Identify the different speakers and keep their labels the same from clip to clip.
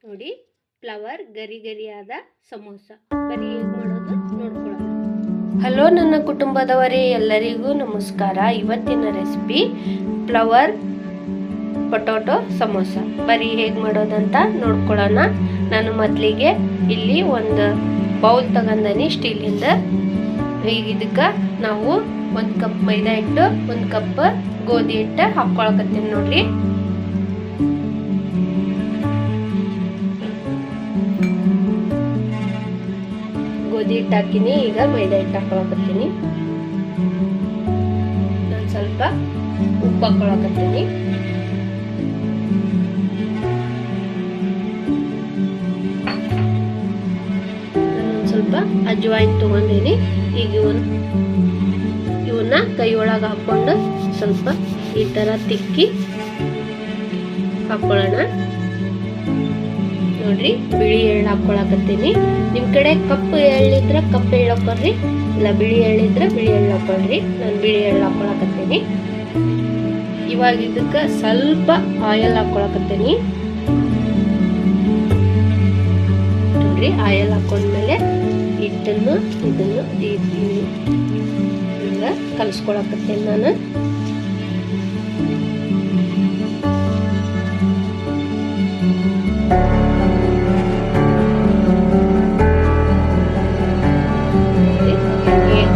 Speaker 1: ನೋಡಿ, ಫ್ಲವರ್ ಗರಿ ಗರಿಯಾದ ಸಮೋಸ ಬರೀ ಹೇಗೆ ಮಾಡೋದು ನೋಡ್ಕೊಳ್ಳೋಣ. ಹಲೋ ನನ್ನ ಕುಟುಂಬದವರೇ, ಎಲ್ಲರಿಗೂ ನಮಸ್ಕಾರ. ಇವತ್ತಿನ ರೆಸಿಪಿ ಫ್ಲವರ್ ಪೊಟ್ಯಾಟೊ ಸಮೋಸ ಬರೀ ಹೇಗೆ ಮಾಡೋದಂತ ನೋಡ್ಕೊಳ್ಳೋಣ. ನಾನು ಮೊದಲಿಗೆ ಇಲ್ಲಿ ಒಂದು ಬೌಲ್ ತಗೊಂಡನಿ ಸ್ಟೀಲಿಂದ. ಈಗ ಇದಕ್ಕೆ ನಾವು 1 ಕಪ್ ಮೈದಾ ಹಿಟ್ಟು, 1 ಕಪ್ ಗೋಧಿ ಹಿಟ್ಟು ಹಾಕ್ಕೊಳಕತ್ತೀನಿ ನೋಡ್ರಿ. ಗೋಧಿ ಹಿಟ್ಟು ಹಾಕಿನಿ, ಈಗ ಮೈದಾ ಹಿಟ್ಟು ಹಾಕೊಳಕತ್ತೀನಿ. ನಾನು ಸ್ವಲ್ಪ ಉಪ್ಪು ಹಾಕೊಳಕತ್ತೀನಿ. ನಾನೊಂದು ಸ್ವಲ್ಪ ಅಜ್ವಾಯಿನ್ ತಗೊಂಡೀನಿ. ಈಗ ಇವನ್ನ ಕೈ ಒಳಗೆ ಹಾಕೊಂಡು ಸ್ವಲ್ಪ ಈ ತರ ತಿಕ್ಕಿ ಹಾಕೊಳ್ಳೋಣ. ನೋಡ್ರಿ, ಬಿಳಿ ಎಳ್ಳು ಹಾಕೊಳಕತ್ತೀನಿ. ನಿಮ್ ಕಡೆ ಕಪ್ಪು ಎಳ್ಳಿದ್ರೆ ಕಪ್ಪು ಎಳ್ಳು ಹಾಕೊಳ್ರಿ, ಇಲ್ಲ ಬಿಳಿ ಎಳ್ಳಿದ್ರೆ ಬಿಳಿ ಎಳ್ಳು ಹಾಕೊಳ್ರಿ. ನಾನು ಬಿಳಿ ಎಳ್ಳು ಹಾಕೊಳಕತ್ತೀನಿ. ಇವಾಗ ಇದಕ್ಕೆ ಸ್ವಲ್ಪ ಆಯಿಲ್ ಹಾಕೊಳಕತ್ತೀನಿ. ನೋಡ್ರಿ, ಆಯಿಲ್ ಹಾಕೊಂಡ್ಮೇಲೆ ಹಿಟ್ಟನ್ನು ಇದನ್ನು ಈಗ ಕಲಿಸ್ಕೊಳಕತ್ತೀನಿ ನಾನು.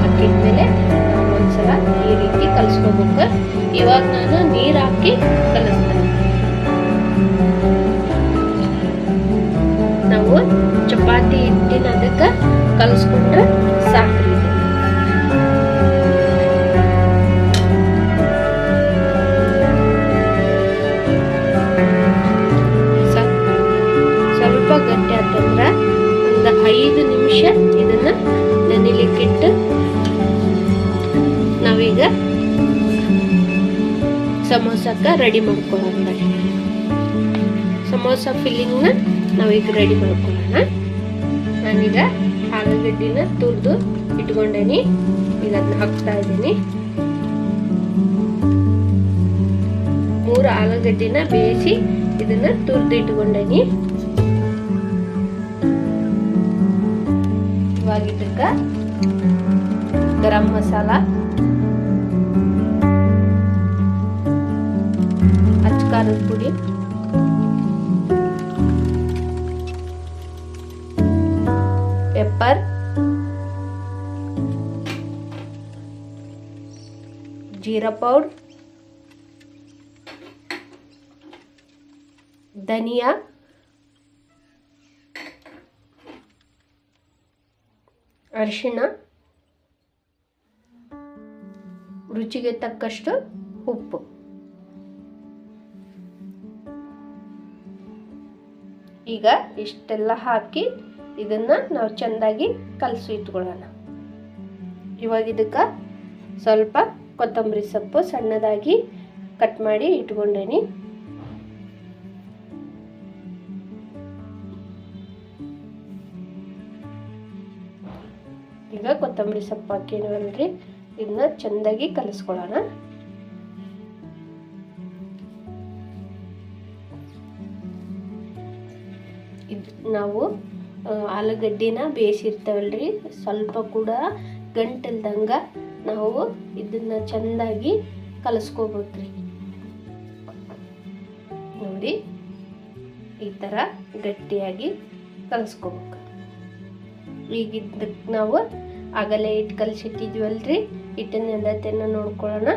Speaker 1: ಹಾಕಿದ್ಮೇಲೆ ಒಂದ್ಸಲ ಈ ರೀತಿ ಕಲಿಸ್ಕೋಬೇಕು. ಇವಾಗ ನಾನು ನೀರು ಹಾಕಿ ಕಲಿಸ್ತೇನೆ. ನಾವು ಚಪಾತಿ ಹಿಟ್ಟಿನ ಅದಕ್ಕೆ ಕಲಿಸ್ಕೊಂಡ್ರೆ ಸಾಕ್ರಿ. ಸ್ವಲ್ಪ ಗಟ್ಟಿ ಆತಂದ್ರೆ ಒಂದು 5 ನಿಮಿಷ ಇದನ್ನ ನೆನೆಲಿಕ್ಕಿಟ್ಟು ನಾವೀಗ ಸಮೋಸಕ್ಕೆ ರೆಡಿ ಮಾಡ್ಕೊಳ್ಳೋಣ. ಸಮೋಸ ಫಿಲ್ಲಿಂಗ್ನ ನಾವೀಗ ರೆಡಿ ಮಾಡ್ಕೊಳ್ಳೋಣ. ನಾನೀಗ ಆಲೂಗಡ್ಡಿನ ತುರಿದು ಇಟ್ಕೊಂಡೇನಿ. ಈಗ ಅದನ್ನ ಹಾಕ್ತಾ ಇದ್ದೀನಿ. 3 ಆಲೂಗಡ್ಡಿನ ಬೇಯಿಸಿ ಇದನ್ನ ತುರಿದು ಇಟ್ಕೊಂಡೇನಿ. ಇವಾಗ ಇದಕ್ಕೆ ಗರಂ ಮಸಾಲ, ಅಚ್ಕಾರದ ಪುಡಿ, ಪೆಪ್ಪರ್, ಜೀರಾ ಪೌಡರ್, ಧನಿಯಾ, ಅರಿಶಿಣ, ರುಚಿಗೆ ತಕ್ಕಷ್ಟು ಉಪ್ಪು. ಈಗ ಇಷ್ಟೆಲ್ಲ ಹಾಕಿ ಇದನ್ನ ನಾವು ಚೆಂದಾಗಿ ಕಲಸಿ ಇಟ್ಕೊಳ್ಳೋಣ. ಇವಾಗ ಇದಕ್ಕೆ ಸ್ವಲ್ಪ ಕೊತ್ತಂಬರಿ ಸೊಪ್ಪು ಸಣ್ಣದಾಗಿ ಕಟ್ ಮಾಡಿ ಇಟ್ಕೊಂಡೇನಿ. ಈಗ ಕೊತ್ತಂಬರಿ ಸೊಪ್ಪು ಹಾಕಿನವಲ್ರಿ, ಇದನ್ನ ಚೆಂದಾಗಿ ಕಲಿಸ್ಕೊಳ್ಳೋಣ. ನಾವು ಆಲೂಗಡ್ಡಿನ ಬೇಯಿಸಿರ್ತೇವಲ್ರಿ, ಸ್ವಲ್ಪ ಕೂಡ ಗಂಟಿಲ್ದಂಗ ನಾವು ಇದನ್ನ ಚೆಂದಾಗಿ ಕಲಿಸ್ಕೋಬೇಕ್ರಿ. ನೋಡಿ, ಈ ತರ ಗಟ್ಟಿಯಾಗಿ ಕಲಿಸ್ಕೋಬೇಕು. ಈಗ ಇದಕ್ಕೆ ನಾವು ಆಗಲೇ ಹಿಟ್ಟು ಕಲಿಸಿಟ್ಟಿದ್ವಲ್ರಿ, ಹಿಟ್ಟಿನ ನೆಂದತೆಯನ್ನು ನೋಡ್ಕೊಳ್ಳೋಣ.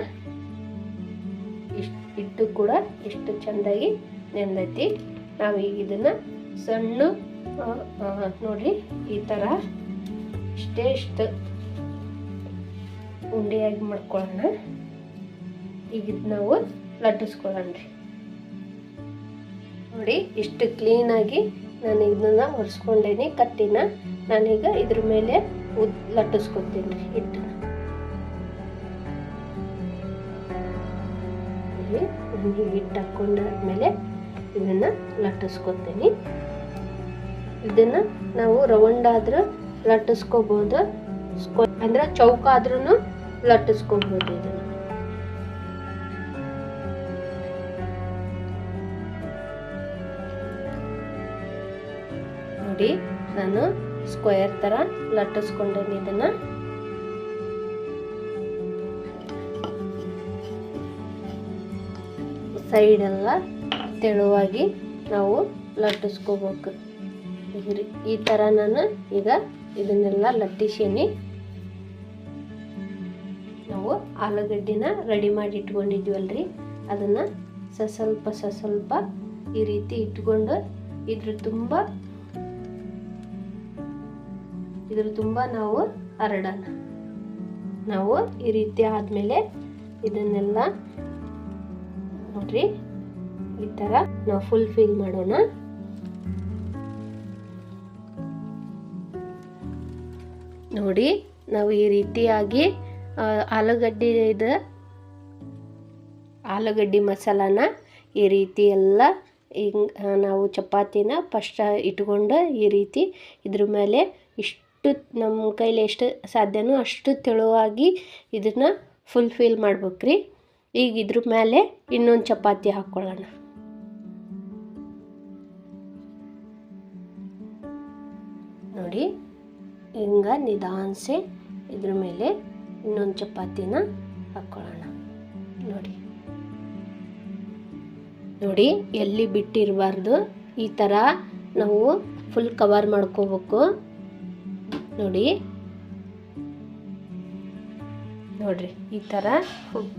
Speaker 1: ಹಿಟ್ಟು ಕೂಡ ಎಷ್ಟು ಚೆಂದಾಗಿ ನೆಂದೈತಿ. ನಾವೀಗ ಇದನ್ನ ಸಣ್ಣ ನೋಡ್ರಿ, ಈ ತರ ಇಷ್ಟು ಉಂಡೆಯಾಗಿ ಮಾಡ್ಕೊಳ್ಳೋಣ. ಈಗ ನಾವು ಲಟ್ಟಿಸ್ಕೊಳ್ಳೋಣ್ರಿ. ನೋಡಿ, ಇಷ್ಟು ಕ್ಲೀನಾಗಿ ನಾನು ಇದನ್ನ ಒರೆಸ್ಕೊಂಡೇನಿ ಕಟ್ಟಿನ. ನಾನೀಗ ಇದ್ರ ಮೇಲೆ ಲಟ್ಟಿಸ್ಕೊತೀನಿ ರೀ ಹಿಟ್ಟನ್ನ. ಹಿಟ್ಟು ಹಾಕೊಂಡಾದ್ಮೇಲೆ ಇದನ್ನ ಲಟ್ಟಿಸ್ಕೊತೀನಿ. ಇದನ್ನ ನಾವು ರೌಂಡ್ ಆದ್ರೂ ಲಟ್ಟಿಸ್ಕೋಬಹುದು, ಅಂದ್ರೆ ಚೌಕ ಆದ್ರೂ ಲಟ್ಟಿಸ್ಕೋಬಹುದು. ಇದನ್ನ ನೋಡಿ ನಾನು ಸ್ಕ್ವೇರ್ ಥರ ಲಟ್ಟಿಸ್ಕೊಂಡೇನಿ. ಇದನ್ನು ಸೈಡೆಲ್ಲ ತೆಳುವಾಗಿ ನಾವು ಲಟ್ಟಿಸ್ಕೋಬೇಕು. ಈ ಥರ ನಾನು ಈಗ ಇದನ್ನೆಲ್ಲ ಲಟ್ಟಿಸೀನಿ. ನಾವು ಆಲೂಗಡ್ಡಿನ ರೆಡಿ ಮಾಡಿ ಇಟ್ಕೊಂಡಿದ್ವಲ್ರಿ, ಅದನ್ನು ಸ್ವಲ್ಪ ಈ ರೀತಿ ಇಟ್ಕೊಂಡು ಇದ್ರ ತುಂಬ ನಾವು ಹರಡೋಣ. ನಾವು ಈ ರೀತಿ ಆದಮೇಲೆ ಇದನ್ನೆಲ್ಲ ನೋಡ್ರಿ ಈ ಥರ ನಾವು ಫುಲ್ ಮಾಡೋಣ. ನೋಡಿ ನಾವು ಈ ರೀತಿಯಾಗಿ ಆಲೂಗಡ್ಡಿ ಮಸಾಲಾನ ಈ ರೀತಿ ಎಲ್ಲ ನಾವು ಚಪಾತಿನ ಫಸ್ಟ್ ಇಟ್ಕೊಂಡು ಈ ರೀತಿ ಇದ್ರ ಮೇಲೆ ಇಷ್ಟು ನಮ್ಮ ಕೈಲಿ ಎಷ್ಟು ಸಾಧ್ಯನೋ ಅಷ್ಟು ತೆಳುವಾಗಿ ಇದನ್ನು ಫುಲ್ ಮಾಡ್ಬೇಕ್ರಿ. ಈಗ ಇದ್ರ ಮೇಲೆ ಇನ್ನೊಂದು ಚಪಾತಿ ಹಾಕ್ಕೊಳ್ಳೋಣ. ನೋಡಿ ಹಿಂಗೆ ನಿಧಾನಿಸಿ ಇದ್ರ ಮೇಲೆ ಇನ್ನೊಂದು ಚಪಾತಿನ ಹಾಕ್ಕೊಳ್ಳೋಣ. ನೋಡಿ ಎಲ್ಲಿ ಬಿಟ್ಟಿರಬಾರ್ದು, ಈ ಥರ ನಾವು ಫುಲ್ ಕವರ್ ಮಾಡ್ಕೋಬೇಕು. ನೋಡ್ರಿ ಈ ಥರ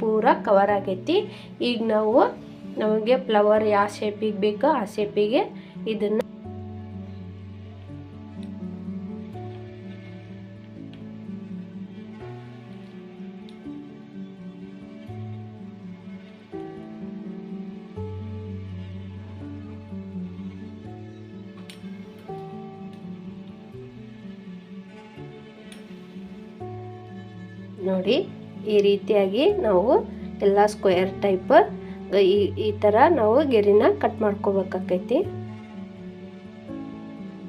Speaker 1: ಪೂರ ಕವರ್ ಆಗೈತಿ. ಈಗ ನಮಗೆ ಫ್ಲವರ್ ಯಾವ ಶೇಪಿಗೆ ಬೇಕೋ ಆ ಶೇಪಿಗೆ ಇದನ್ನು ನೋಡಿ ಈ ರೀತಿಯಾಗಿ ನಾವು ಎಲ್ಲ ಸ್ಕ್ವೇರ್ ಟೈಪ್ ಈ ಥರ ನಾವು ಗೆರಿನ ಕಟ್ ಮಾಡ್ಕೋಬೇಕಾಕೈತಿ.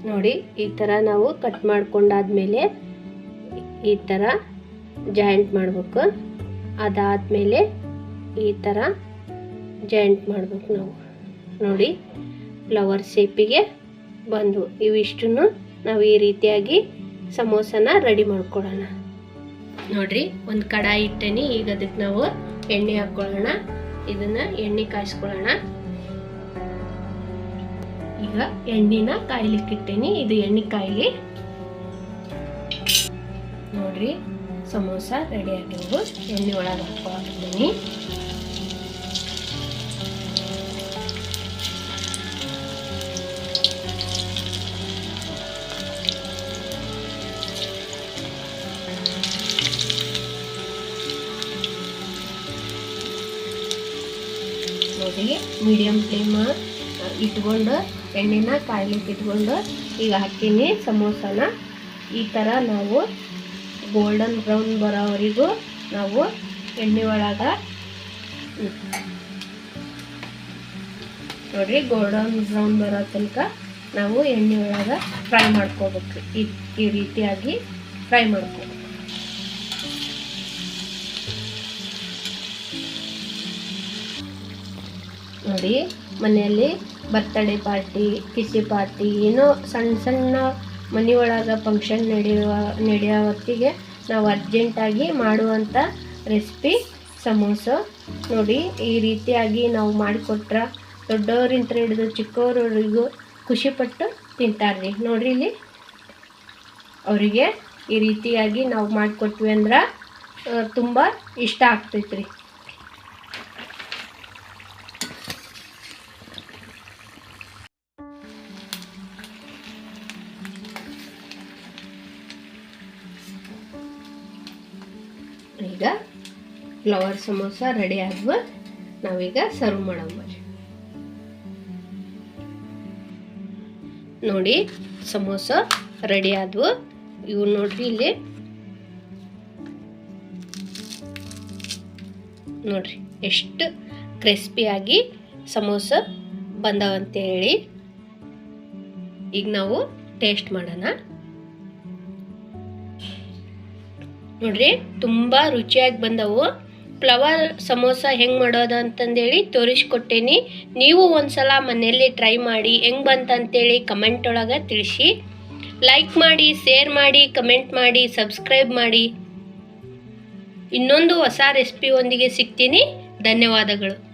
Speaker 1: ನೋಡಿ ಈ ಥರ ನಾವು ಕಟ್ ಮಾಡ್ಕೊಂಡಾದ್ಮೇಲೆ ಈ ಥರ ಜಾಯಿಂಟ್ ಮಾಡಬೇಕು. ಅದಾದಮೇಲೆ ಈ ಥರ ಜಾಯಿಂಟ್ ಮಾಡಬೇಕು ನಾವು. ನೋಡಿ ಫ್ಲವರ್ ಶೇಪಿಗೆ ಬಂದು ಇವಿಷ್ಟನ್ನು ನಾವು ಈ ರೀತಿಯಾಗಿ ಸಮೋಸನ ರೆಡಿ ಮಾಡ್ಕೊಳ್ಳೋಣ. ನೋಡ್ರಿ ಒಂದು ಕಡಾಯಿ ಇಟ್ಟೇನಿ. ಈಗ ಅದಕ್ಕೆ ನಾವು ಎಣ್ಣೆ ಹಾಕ್ಕೊಳ್ಳೋಣ. ಇದನ್ನ ಎಣ್ಣೆ ಕಾಯಿಸ್ಕೊಳ್ಳೋಣ. ಈಗ ಎಣ್ಣೆನ ಕಾಯ್ಲಿಕ್ಕೆ ಇಟ್ಟೇನಿ. ಇದು ಎಣ್ಣೆ ಕಾಯಿಲಿ. ನೋಡ್ರಿ ಸಮೋಸ ರೆಡಿ ಆಗಿವು. ಎಣ್ಣೆ ಒಳಗೆ ಹಾಕ್ಕೊಂಡಿದ್ದೀನಿ. ನೋಡಿ ಮೀಡಿಯಂ ಫ್ಲೇಮ್ ಇಟ್ಕೊಂಡು ಎಣ್ಣೆನ ಕಾಯ್ಲಿಕ್ಕೆ ಇಟ್ಕೊಂಡು ಈಗ ಹಾಕೀನಿ ಸಮೋಸನ. ಈ ಥರ ನಾವು ಗೋಲ್ಡನ್ ಬ್ರೌನ್ ಬರೋವರೆಗೂ ನಾವು ಎಣ್ಣೆ ಒಳಗೆ ನೋಡ್ರಿ ಗೋಲ್ಡನ್ ಬ್ರೌನ್ ಬರೋ ತನಕ ನಾವು ಎಣ್ಣೆ ಒಳಗೆ ಫ್ರೈ ಮಾಡ್ಕೋಬೇಕು. ಈ ರೀತಿಯಾಗಿ ಫ್ರೈ ಮಾಡ್ಕೋಬೇಕು. ನೋಡಿ ಮನೆಯಲ್ಲಿ ಬರ್ತಡೇ ಪಾರ್ಟಿ, ಕಿಟ್ಟಿ ಪಾರ್ಟಿ, ಏನೋ ಸಣ್ಣ ಮನೆಯೊಳಗೆ ಫಂಕ್ಷನ್ ನಡೆಯೋ ಹೊತ್ತಿಗೆ ನಾವು ಅರ್ಜೆಂಟಾಗಿ ಮಾಡುವಂಥ ರೆಸಿಪಿ ಸಮೋಸ. ನೋಡಿ ಈ ರೀತಿಯಾಗಿ ನಾವು ಮಾಡಿಕೊಟ್ರೆ ದೊಡ್ಡವರಿಂದ ಹಿಡಿದು ಚಿಕ್ಕವರವರೆಗೂ ಖುಷಿಪಟ್ಟು ತಿಂತಾರ್ರಿ. ನೋಡ್ರಿ ಇಲ್ಲಿ ಅವರಿಗೆ ಈ ರೀತಿಯಾಗಿ ನಾವು ಮಾಡಿಕೊಟ್ವಿ ಅಂದ್ರೆ ತುಂಬ ಇಷ್ಟ ಆಗ್ತೈತ್ರಿ. ಈಗ ಫ್ಲವರ್ ಸಮೋಸ ರೆಡಿ ಆದ್ವು. ನಾವೀಗ ಸರ್ವ್ ಮಾಡೋಣ. ನೋಡಿ ಸಮೋಸ ರೆಡಿ ಆದ್ವು. ಇವು ನೋಡ್ರಿ ಇಲ್ಲಿ ನೋಡ್ರಿ ಎಷ್ಟು ಕ್ರಿಸ್ಪಿಯಾಗಿ ಸಮೋಸ ಬಂದವಂತ ಹೇಳಿ. ಈಗ ನಾವು ಟೇಸ್ಟ್ ಮಾಡೋಣ. ನೋಡ್ರಿ ತುಂಬ ರುಚಿಯಾಗಿ ಬಂದವು. ಫ್ಲವರ್ ಸಮೋಸ ಹೆಂಗೆ ಮಾಡೋದು ಅಂತಂದೇಳಿ ತೋರಿಸ್ಕೊಟ್ಟೇನಿ. ನೀವು ಒಂದ್ಸಲ ಮನೆಯಲ್ಲಿ ಟ್ರೈ ಮಾಡಿ ಹೆಂಗೆ ಬಂತಂತೇಳಿ ಕಮೆಂಟ್ ಒಳಗೆ ತಿಳಿಸಿ. ಲೈಕ್ ಮಾಡಿ, ಶೇರ್ ಮಾಡಿ, ಕಮೆಂಟ್ ಮಾಡಿ, ಸಬ್ಸ್ಕ್ರೈಬ್ ಮಾಡಿ. ಇನ್ನೊಂದು ಹೊಸ ರೆಸಿಪಿ ಒಂದಿಗೆ ಸಿಗ್ತೀನಿ. ಧನ್ಯವಾದಗಳು.